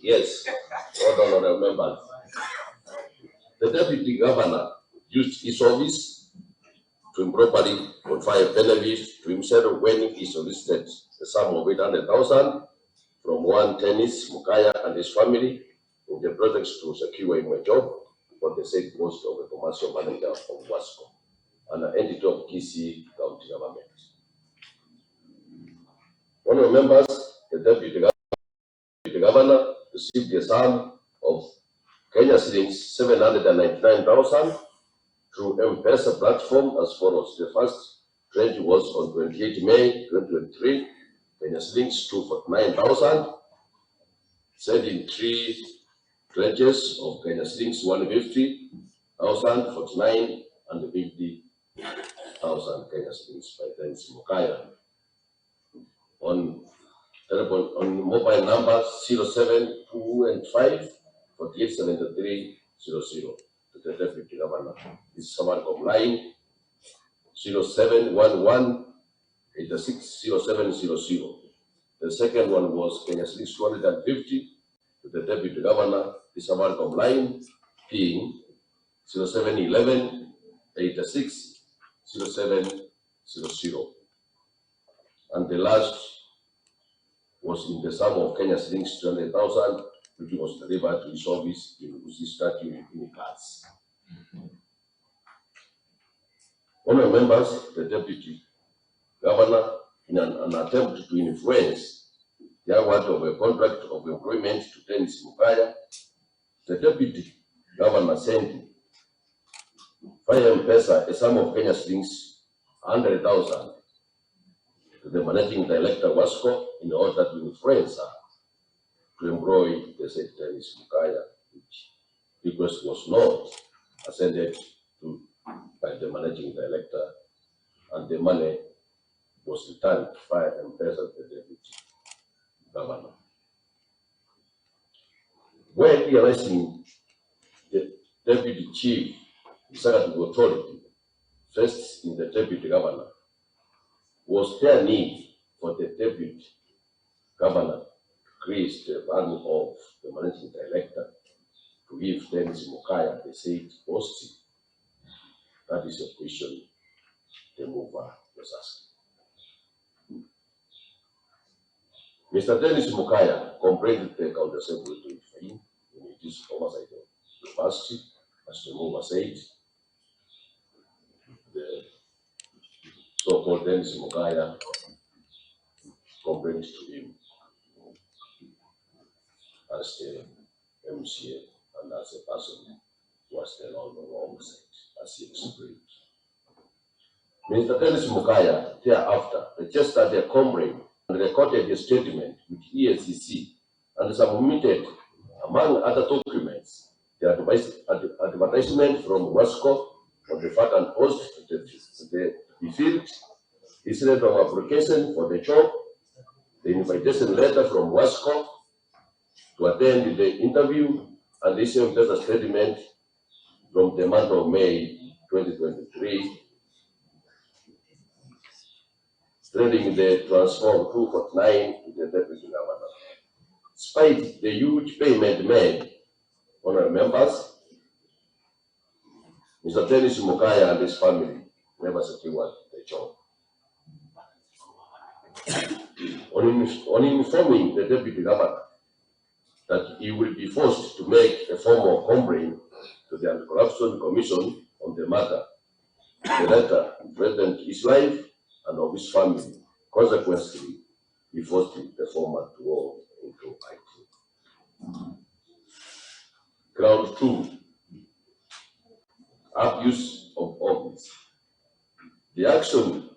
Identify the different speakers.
Speaker 1: Yes, all honorable members. The deputy governor used his office to improperly confer benefits to himself when he solicited the sum of 800,000 from one Dennis Mukaya and his family in the project to secure him a job for the said post of a commercial manager of WASCO, an entity of Kisii County government. Honorable members, the deputy governor received a sum of Kenya shillings 799,000 through M-Pesa platform as follows. The first tranche was on 28 May 2023, Kenya shillings 249,000, said in 3 tranches of Kenya shillings 150,000, 49, and 50,000 Kenya shillings by Dennis Mukaya. On telephone, on mobile number 07215 487300 to the deputy governor. This is Safaricom line 0711 860700. The second one was Kenya shillings 250 to the deputy governor. This Safaricom line being 0711 860700. And the last was in the sum of Kenya shillings 200,000, which was delivered to his office in Kisii in cards. Honorable members, the deputy governor, in an attempt to influence the award of a contract of employment to Dennis Mukaya, the deputy governor sent via M-Pesa a sum of Kenya shillings 100,000 to the managing director WASCO in order to influence her to employ the said Dennis Mukaya, which request was not ascended to by the managing director, and the money was returned via M-Pesa to the deputy governor. When realizing the deputy chief executive authority first in the deputy governor, was there need for the deputy governor to increase the value of the managing director to give Dennis Mukaya the said post? That is a question the mover was asking. Mr. Dennis Mukaya complained to the County Assembly to him in his oversight of university, as the mover said. The so-called Dennis Mukaya complained to him as the MCA and as a person who was then on the wrong side, as he explained. Mr. Dennis Mukaya thereafter registered a complaint and recorded a statement with ESCC and submitted, among other documents, the advertisement from WASCO on the vacant post to be filled, his letter of application for the job, the invitation letter from WASCO to attend the interview, and this M-Pesa statement from the month of May 2023, stating the transfer of 249 to the deputy governor. Despite the huge payment made, honorable members, Mr. Dennis Mukaya and his family never secured the job. On informing the deputy governor that he will be forced to make a formal complaint to the Anti-Corruption Commission on the matter, the latter threatened his life and of his family. Consequently, he forced the former to go into IT. Ground 2, abuse of office. The action